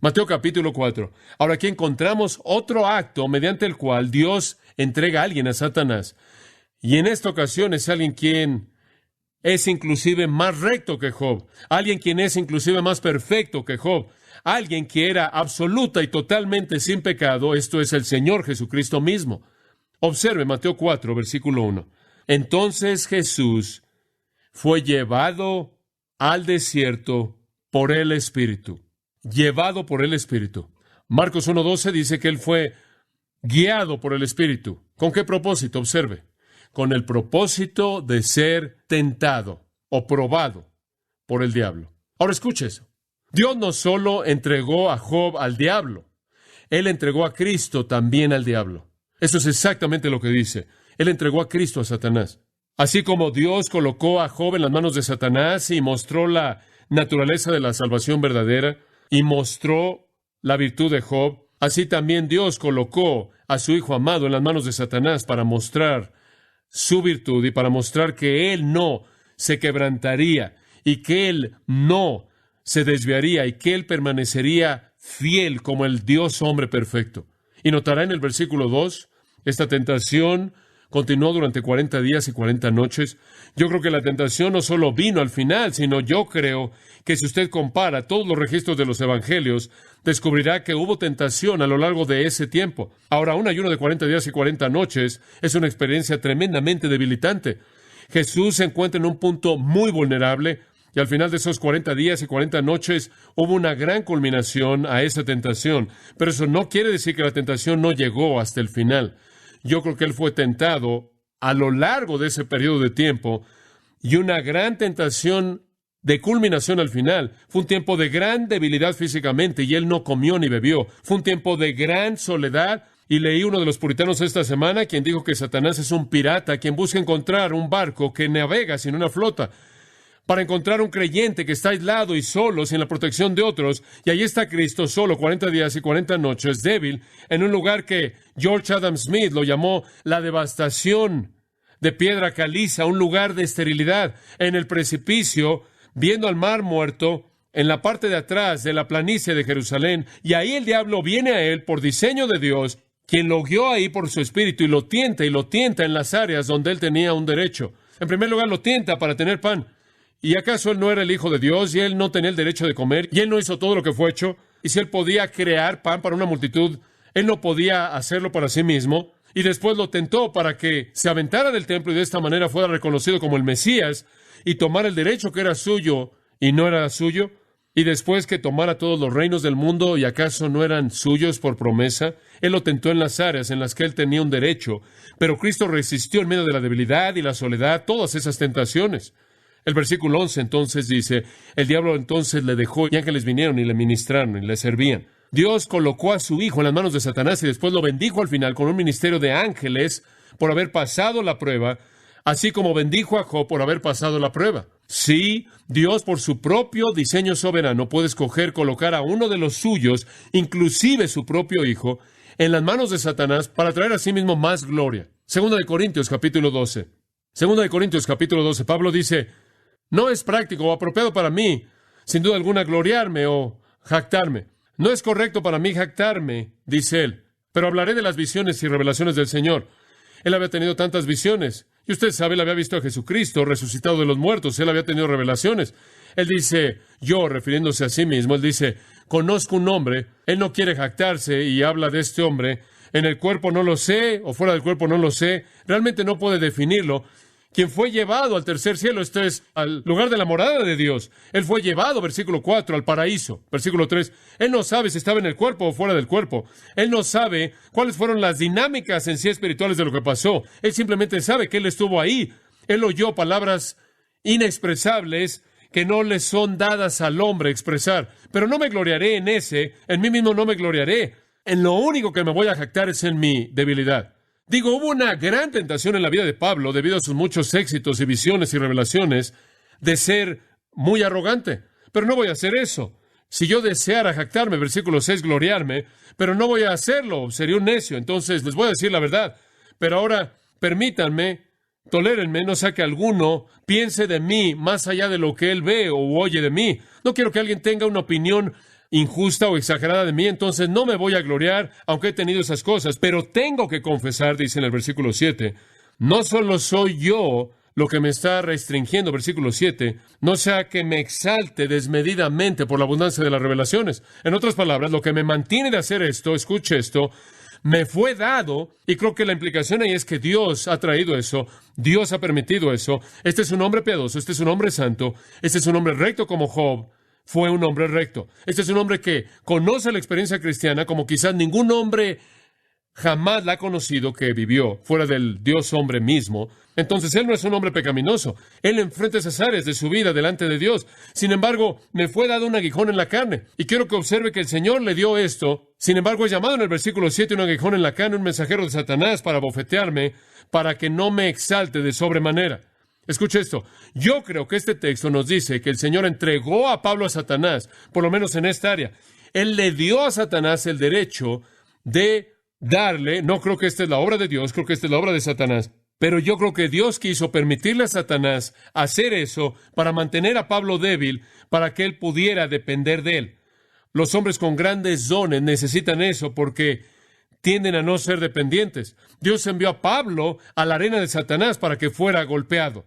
Mateo capítulo 4. Ahora aquí encontramos otro acto mediante el cual Dios entrega a alguien a Satanás. Y en esta ocasión es alguien quien es inclusive más recto que Job. Alguien quien es inclusive más perfecto que Job. Alguien que era absoluta y totalmente sin pecado. Esto es el Señor Jesucristo mismo. Observe Mateo 4, versículo 1. Entonces Jesús fue llevado al desierto por el Espíritu. Llevado por el Espíritu. Marcos 1:12 dice que él fue guiado por el Espíritu. ¿Con qué propósito? Observe. Con el propósito de ser tentado o probado por el diablo. Ahora escuche eso. Dios no solo entregó a Job al diablo, Él entregó a Cristo también al diablo. Eso es exactamente lo que dice. Él entregó a Cristo a Satanás. Así como Dios colocó a Job en las manos de Satanás y mostró la naturaleza de la salvación verdadera y mostró la virtud de Job, así también Dios colocó a su Hijo amado en las manos de Satanás para mostrar su virtud y para mostrar que Él no se quebrantaría y que Él no se desviaría y que Él permanecería fiel como el Dios hombre perfecto. Y notará en el versículo 2, esta tentación continuó durante 40 días y 40 noches. Yo creo que la tentación no solo vino al final, sino yo creo que si usted compara todos los registros de los evangelios, descubrirá que hubo tentación a lo largo de ese tiempo. Ahora, un ayuno de 40 días y 40 noches es una experiencia tremendamente debilitante. Jesús se encuentra en un punto muy vulnerable, y al final de esos 40 días y 40 noches hubo una gran culminación a esa tentación. Pero eso no quiere decir que la tentación no llegó hasta el final. Yo creo que él fue tentado a lo largo de ese periodo de tiempo, y una gran tentación de culminación al final. Fue un tiempo de gran debilidad físicamente, y él no comió ni bebió. Fue un tiempo de gran soledad, y leí uno de los puritanos esta semana quien dijo que Satanás es un pirata quien busca encontrar un barco que navega sin una flota, para encontrar un creyente que está aislado y solo, sin la protección de otros, y ahí está Cristo solo 40 días y 40 noches, débil, en un lugar que George Adam Smith lo llamó la devastación de piedra caliza, un lugar de esterilidad, en el precipicio, viendo al mar muerto, en la parte de atrás de la planicie de Jerusalén, y ahí el diablo viene a él por diseño de Dios, quien lo guió ahí por su espíritu, y lo tienta en las áreas donde él tenía un derecho. En primer lugar, lo tienta para tener pan. ¿Y acaso él no era el Hijo de Dios y él no tenía el derecho de comer y él no hizo todo lo que fue hecho? Y si él podía crear pan para una multitud, él no podía hacerlo para sí mismo. Y después lo tentó para que se aventara del templo y de esta manera fuera reconocido como el Mesías y tomara el derecho que era suyo y no era suyo. Y después que tomara todos los reinos del mundo y acaso no eran suyos por promesa, él lo tentó en las áreas en las que él tenía un derecho. Pero Cristo resistió en medio de la debilidad y la soledad todas esas tentaciones. El versículo 11 entonces dice, el diablo entonces le dejó y ángeles vinieron y le ministraron y le servían. Dios colocó a su hijo en las manos de Satanás y después lo bendijo al final con un ministerio de ángeles por haber pasado la prueba, así como bendijo a Job por haber pasado la prueba. Sí, Dios por su propio diseño soberano puede escoger colocar a uno de los suyos, inclusive su propio hijo, en las manos de Satanás para traer a sí mismo más gloria. Segunda de Corintios capítulo 12. Segunda de Corintios capítulo 12. Pablo dice, no es práctico o apropiado para mí, sin duda alguna, gloriarme o jactarme. No es correcto para mí jactarme, dice él, pero hablaré de las visiones y revelaciones del Señor. Él había tenido tantas visiones, y usted sabe, él había visto a Jesucristo resucitado de los muertos, él había tenido revelaciones. Él dice, yo, refiriéndose a sí mismo, él dice, conozco un hombre, él no quiere jactarse y habla de este hombre, en el cuerpo no lo sé, o fuera del cuerpo no lo sé, realmente no puede definirlo, quien fue llevado al tercer cielo, esto es, al lugar de la morada de Dios. Él fue llevado, versículo 4, al paraíso. Versículo 3, él no sabe si estaba en el cuerpo o fuera del cuerpo. Él no sabe cuáles fueron las dinámicas en sí espirituales de lo que pasó. Él simplemente sabe que él estuvo ahí. Él oyó palabras inexpresables que no le son dadas al hombre expresar. Pero no me gloriaré en mí mismo no me gloriaré. En lo único que me voy a jactar es en mi debilidad. Digo, hubo una gran tentación en la vida de Pablo, debido a sus muchos éxitos y visiones y revelaciones, de ser muy arrogante. Pero no voy a hacer eso. Si yo deseara jactarme, versículo 6, gloriarme, pero no voy a hacerlo, sería un necio. Entonces, les voy a decir la verdad. Pero ahora, permítanme, tolérenme, no sea que alguno piense de mí más allá de lo que él ve o oye de mí. No quiero que alguien tenga una opinión injusta o exagerada de mí, entonces no me voy a gloriar, aunque he tenido esas cosas, pero tengo que confesar, dice en el versículo 7, no solo soy yo lo que me está restringiendo, versículo 7, no sea que me exalte desmedidamente por la abundancia de las revelaciones. En otras palabras, lo que me mantiene de hacer esto, escuche esto, me fue dado, y creo que la implicación ahí es que Dios ha traído eso, Dios ha permitido eso. Este es un hombre piadoso, este es un hombre santo, este es un hombre recto como Job. Fue un hombre recto. Este es un hombre que conoce la experiencia cristiana como quizás ningún hombre jamás la ha conocido que vivió fuera del Dios hombre mismo. Entonces él no es un hombre pecaminoso. Él enfrenta esas áreas de su vida delante de Dios. Sin embargo, me fue dado un aguijón en la carne. Y quiero que observe que el Señor le dio esto. Sin embargo, es llamado en el versículo 7 un aguijón en la carne, un mensajero de Satanás para bofetearme, para que no me exalte de sobremanera. Escuche esto. Yo creo que este texto nos dice que el Señor entregó a Pablo a Satanás, por lo menos en esta área. Él le dio a Satanás el derecho de darle, no creo que esta es la obra de Dios, creo que esta es la obra de Satanás, pero yo creo que Dios quiso permitirle a Satanás hacer eso para mantener a Pablo débil, para que él pudiera depender de él. Los hombres con grandes dones necesitan eso porque tienden a no ser dependientes. Dios envió a Pablo a la arena de Satanás para que fuera golpeado.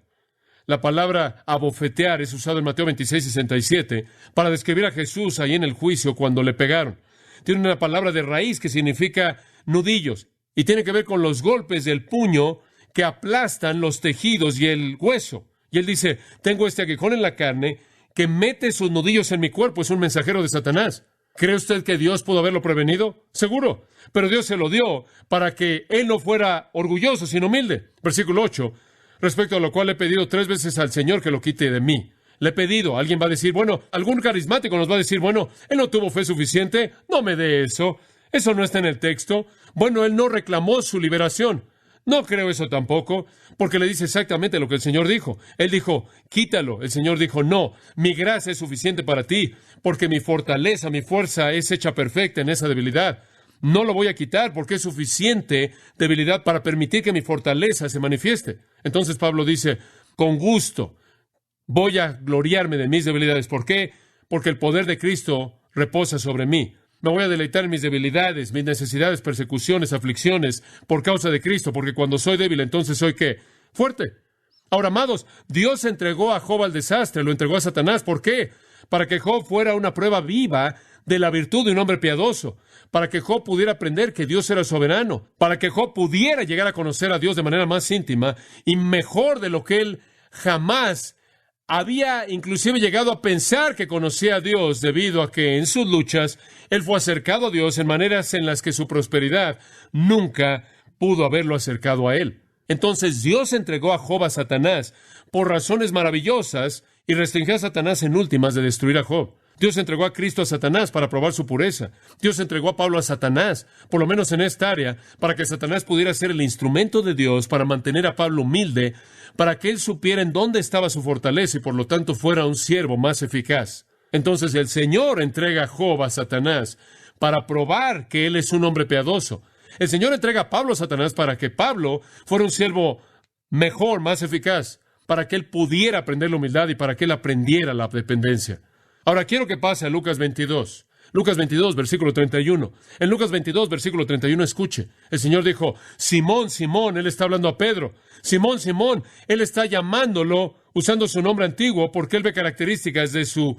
La palabra abofetear es usada en Mateo 26:67 para describir a Jesús ahí en el juicio cuando le pegaron. Tiene una palabra de raíz que significa nudillos y tiene que ver con los golpes del puño que aplastan los tejidos y el hueso. Y él dice, tengo este aguijón en la carne que mete sus nudillos en mi cuerpo. Es un mensajero de Satanás. ¿Cree usted que Dios pudo haberlo prevenido? Seguro. Pero Dios se lo dio para que él no fuera orgulloso, sino humilde. Versículo 8. Respecto a lo cual he pedido 3 veces al Señor que lo quite de mí. Le he pedido. Alguien va a decir, bueno, algún carismático nos va a decir, bueno, él no tuvo fe suficiente. No me dé eso. Eso no está en el texto. Bueno, él no reclamó su liberación. No creo eso tampoco, porque le dice exactamente lo que el Señor dijo. Él dijo, quítalo. El Señor dijo, no, mi gracia es suficiente para ti, porque mi fortaleza, mi fuerza es hecha perfecta en esa debilidad. No lo voy a quitar porque es suficiente debilidad para permitir que mi fortaleza se manifieste. Entonces Pablo dice, con gusto voy a gloriarme de mis debilidades. ¿Por qué? Porque el poder de Cristo reposa sobre mí. Me voy a deleitar en mis debilidades, mis necesidades, persecuciones, aflicciones, por causa de Cristo, porque cuando soy débil, entonces soy ¿qué? Fuerte. Ahora, amados, Dios entregó a Job al desastre, lo entregó a Satanás. ¿Por qué? Para que Job fuera una prueba viva de la virtud de un hombre piadoso, para que Job pudiera aprender que Dios era soberano, para que Job pudiera llegar a conocer a Dios de manera más íntima y mejor de lo que él jamás había inclusive llegado a pensar que conocía a Dios, debido a que en sus luchas él fue acercado a Dios en maneras en las que su prosperidad nunca pudo haberlo acercado a él. Entonces Dios entregó a Job a Satanás por razones maravillosas y restringió a Satanás en últimas de destruir a Job. Dios entregó a Cristo a Satanás para probar su pureza. Dios entregó a Pablo a Satanás, por lo menos en esta área, para que Satanás pudiera ser el instrumento de Dios para mantener a Pablo humilde, para que él supiera en dónde estaba su fortaleza y por lo tanto fuera un siervo más eficaz. Entonces el Señor entrega a Job a Satanás para probar que él es un hombre piadoso. El Señor entrega a Pablo a Satanás para que Pablo fuera un siervo mejor, más eficaz, para que él pudiera aprender la humildad y para que él aprendiera la dependencia. Ahora quiero que pase a Lucas 22. Lucas 22, versículo 31. En Lucas 22, versículo 31, escuche. El Señor dijo, Simón, Simón, Él está hablando a Pedro. Simón, Simón, Él está llamándolo usando su nombre antiguo porque Él ve características de su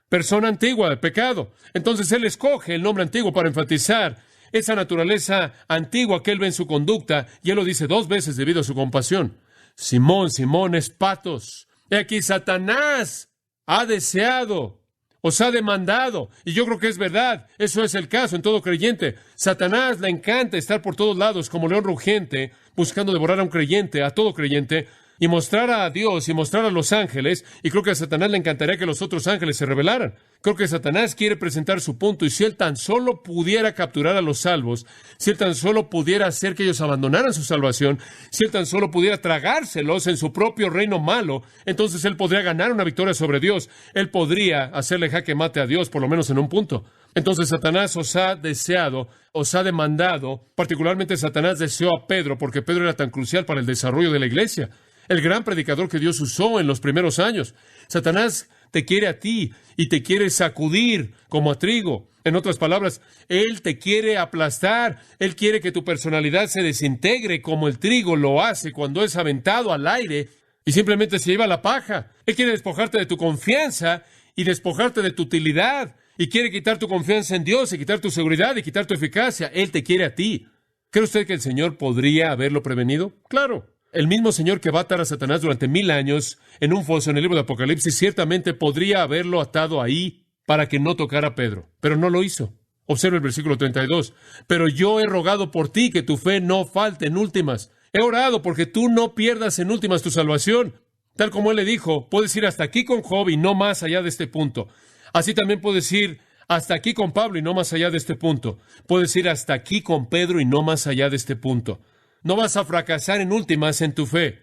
persona antigua, de pecado. Entonces Él escoge el nombre antiguo para enfatizar esa naturaleza antigua que Él ve en su conducta, y Él lo dice 2 veces debido a su compasión. Simón, Simón, Espatos. He aquí Satanás ha deseado, os ha demandado, y yo creo que es verdad, eso es el caso en todo creyente. Satanás le encanta estar por todos lados como león rugiente, buscando devorar a un creyente, a todo creyente, y mostrar a Dios y mostrar a los ángeles, y creo que a Satanás le encantaría que los otros ángeles se rebelaran. Creo que Satanás quiere presentar su punto, y si él tan solo pudiera capturar a los salvos, si él tan solo pudiera hacer que ellos abandonaran su salvación, si él tan solo pudiera tragárselos en su propio reino malo, entonces él podría ganar una victoria sobre Dios. Él podría hacerle jaque mate a Dios, por lo menos en un punto. Entonces Satanás os ha deseado, os ha demandado, particularmente Satanás deseó a Pedro, porque Pedro era tan crucial para el desarrollo de la iglesia. El gran predicador que Dios usó en los primeros años. Satanás te quiere a ti y te quiere sacudir como a trigo. En otras palabras, él te quiere aplastar. Él quiere que tu personalidad se desintegre como el trigo lo hace cuando es aventado al aire y simplemente se lleva la paja. Él quiere despojarte de tu confianza y despojarte de tu utilidad. Y quiere quitar tu confianza en Dios y quitar tu seguridad y quitar tu eficacia. Él te quiere a ti. ¿Cree usted que el Señor podría haberlo prevenido? Claro. El mismo Señor que va a atar a Satanás durante 1000 años en un foso en el libro de Apocalipsis ciertamente podría haberlo atado ahí para que no tocara a Pedro, pero no lo hizo. Observe el versículo 32. Pero yo he rogado por ti que tu fe no falte en últimas. He orado porque tú no pierdas en últimas tu salvación. Tal como él le dijo, puedes ir hasta aquí con Job y no más allá de este punto. Así también puedes ir hasta aquí con Pablo y no más allá de este punto. Puedes ir hasta aquí con Pedro y no más allá de este punto. No vas a fracasar en últimas en tu fe.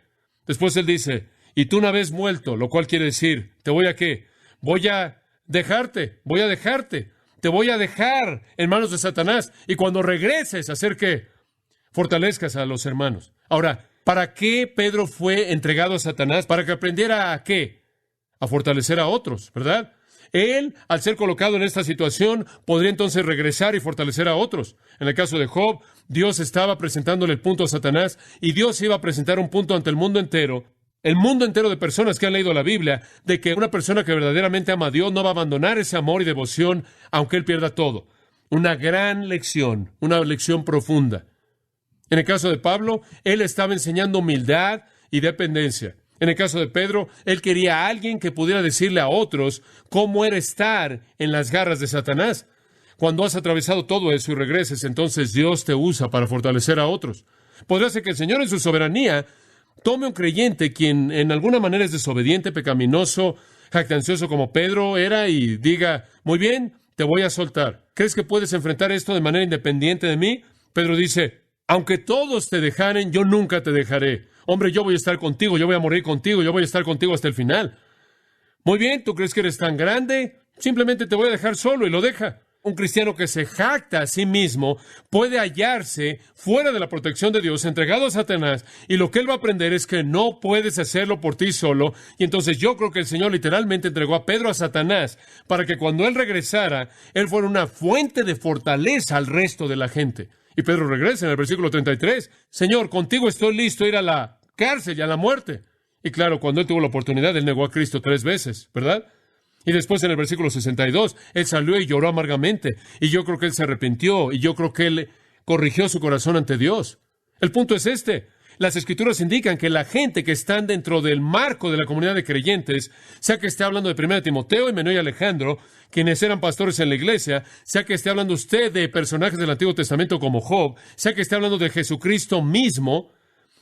Después él dice, y tú una vez muerto, lo cual quiere decir, ¿te voy a qué? Voy a dejarte, te voy a dejar en manos de Satanás, y cuando regreses, ¿hacer qué? Fortalezcas a los hermanos. Ahora, ¿para qué Pedro fue entregado a Satanás? Para que aprendiera a qué? A fortalecer a otros, ¿verdad? Él, al ser colocado en esta situación, podría entonces regresar y fortalecer a otros. En el caso de Job, Dios estaba presentándole el punto a Satanás y Dios iba a presentar un punto ante el mundo entero de personas que han leído la Biblia, de que una persona que verdaderamente ama a Dios no va a abandonar ese amor y devoción aunque él pierda todo. Una gran lección, una lección profunda. En el caso de Pablo, él estaba enseñando humildad y dependencia. En el caso de Pedro, él quería a alguien que pudiera decirle a otros cómo era estar en las garras de Satanás. Cuando has atravesado todo eso y regreses, entonces Dios te usa para fortalecer a otros. Podría ser que el Señor en su soberanía tome un creyente quien en alguna manera es desobediente, pecaminoso, jactancioso como Pedro era y diga, muy bien, te voy a soltar. ¿Crees que puedes enfrentar esto de manera independiente de mí? Pedro dice, aunque todos te dejaren, yo nunca te dejaré. Hombre, yo voy a estar contigo, yo voy a morir contigo, yo voy a estar contigo hasta el final. Muy bien, ¿tú crees que eres tan grande? Simplemente te voy a dejar solo y lo deja. Un cristiano que se jacta a sí mismo puede hallarse fuera de la protección de Dios, entregado a Satanás, y lo que él va a aprender es que no puedes hacerlo por ti solo. Y entonces yo creo que el Señor literalmente entregó a Pedro a Satanás para que cuando él regresara, él fuera una fuente de fortaleza al resto de la gente. Y Pedro regresa en el versículo 33. Señor, contigo estoy listo a ir a la cárcel y a la muerte. Y claro, cuando él tuvo la oportunidad, él negó a Cristo 3 veces, ¿verdad? Y después en el versículo 62, él salió y lloró amargamente. Y yo creo que él se arrepintió. Y yo creo que él corrigió su corazón ante Dios. El punto es este. Las Escrituras indican que la gente que están dentro del marco de la comunidad de creyentes, sea que esté hablando de 1 Timoteo, Himeneo y Alejandro, quienes eran pastores en la iglesia, sea que esté hablando usted de personajes del Antiguo Testamento como Job, sea que esté hablando de Jesucristo mismo,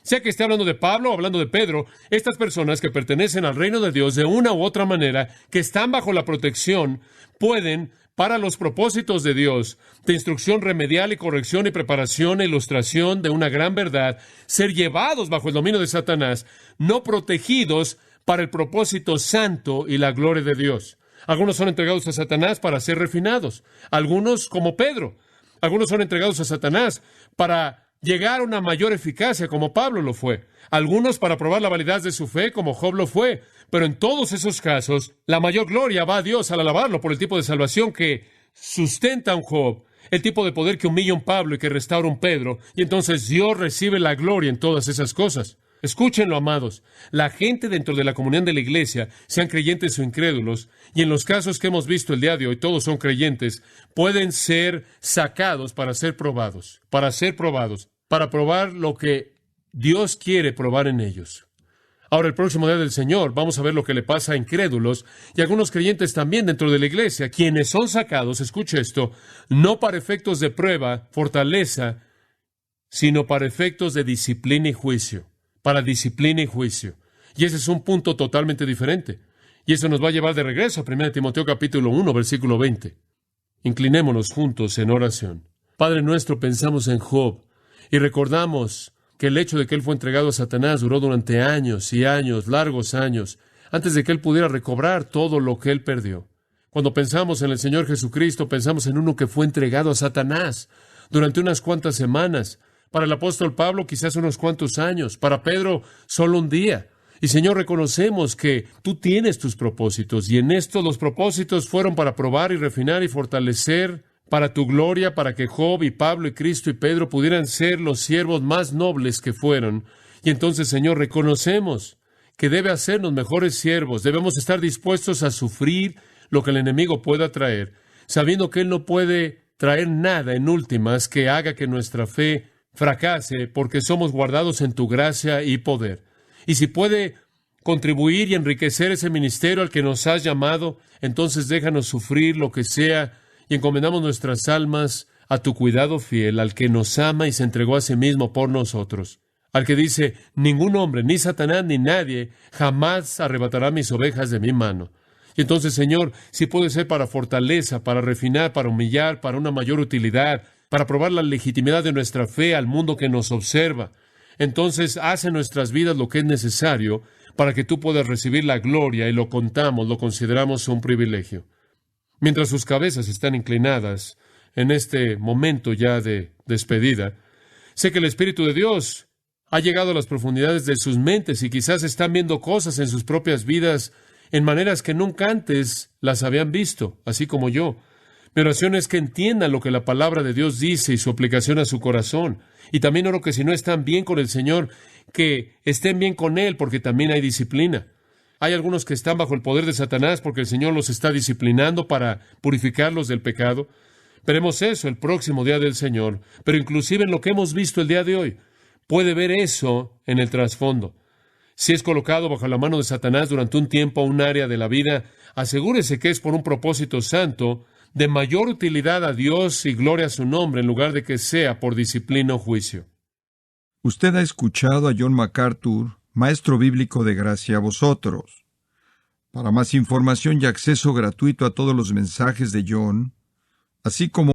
sea que esté hablando de Pablo o hablando de Pedro, estas personas que pertenecen al reino de Dios de una u otra manera, que están bajo la protección, pueden, para los propósitos de Dios, de instrucción remedial y corrección y preparación e ilustración de una gran verdad, ser llevados bajo el dominio de Satanás, no protegidos para el propósito santo y la gloria de Dios. Algunos son entregados a Satanás para ser refinados, algunos como Pedro, algunos son entregados a Satanás para llegar a una mayor eficacia, como Pablo lo fue. Algunos para probar la validez de su fe, como Job lo fue. Pero en todos esos casos, la mayor gloria va a Dios al alabarlo por el tipo de salvación que sustenta a un Job, el tipo de poder que humilla a un Pablo y que restaura a un Pedro. Y entonces Dios recibe la gloria en todas esas cosas. Escúchenlo, amados. La gente dentro de la comunión de la iglesia, sean creyentes o incrédulos, y en los casos que hemos visto el día de hoy, todos son creyentes, pueden ser sacados para ser probados, para probar lo que Dios quiere probar en ellos. Ahora, el próximo día del Señor, vamos a ver lo que le pasa a incrédulos y a algunos creyentes también dentro de la iglesia, quienes son sacados, escuche esto, no para efectos de prueba, fortaleza, sino para efectos de disciplina y juicio. Para disciplina y juicio. Y ese es un punto totalmente diferente. Y eso nos va a llevar de regreso a 1 Timoteo capítulo 1, versículo 20. Inclinémonos juntos en oración. Padre nuestro, pensamos en Job y recordamos que el hecho de que él fue entregado a Satanás duró durante años y años, largos años, antes de que él pudiera recobrar todo lo que él perdió. Cuando pensamos en el Señor Jesucristo, pensamos en uno que fue entregado a Satanás durante unas cuantas semanas. Para el apóstol Pablo, quizás unos cuantos años. Para Pedro, solo un día. Y Señor, reconocemos que tú tienes tus propósitos. Y en esto los propósitos fueron para probar y refinar y fortalecer para tu gloria, para que Job y Pablo y Cristo y Pedro pudieran ser los siervos más nobles que fueron. Y entonces, Señor, reconocemos que debe hacernos mejores siervos. Debemos estar dispuestos a sufrir lo que el enemigo pueda traer, sabiendo que él no puede traer nada en últimas que haga que nuestra fe fracase, porque somos guardados en tu gracia y poder. Y si puede contribuir y enriquecer ese ministerio al que nos has llamado, entonces déjanos sufrir lo que sea y encomendamos nuestras almas a tu cuidado fiel, al que nos ama y se entregó a sí mismo por nosotros, al que dice, ningún hombre, ni Satanás, ni nadie, jamás arrebatará mis ovejas de mi mano. Y entonces, Señor, si puede ser para fortaleza, para refinar, para humillar, para una mayor utilidad, para probar la legitimidad de nuestra fe al mundo que nos observa. Entonces, haz en nuestras vidas lo que es necesario para que tú puedas recibir la gloria y lo contamos, lo consideramos un privilegio. Mientras sus cabezas están inclinadas en este momento ya de despedida, sé que el Espíritu de Dios ha llegado a las profundidades de sus mentes y quizás están viendo cosas en sus propias vidas en maneras que nunca antes las habían visto, así como yo. Mi oración es que entiendan lo que la palabra de Dios dice y su aplicación a su corazón. Y también oro que si no están bien con el Señor, que estén bien con Él, porque también hay disciplina. Hay algunos que están bajo el poder de Satanás porque el Señor los está disciplinando para purificarlos del pecado. Veremos eso el próximo día del Señor, pero inclusive en lo que hemos visto el día de hoy, puede ver eso en el trasfondo. Si es colocado bajo la mano de Satanás durante un tiempo a un área de la vida, asegúrese que es por un propósito santo, de mayor utilidad a Dios y gloria a su nombre, en lugar de que sea por disciplina o juicio. Usted ha escuchado a John MacArthur, maestro bíblico de gracia a vosotros. Para más información y acceso gratuito a todos los mensajes de John, así como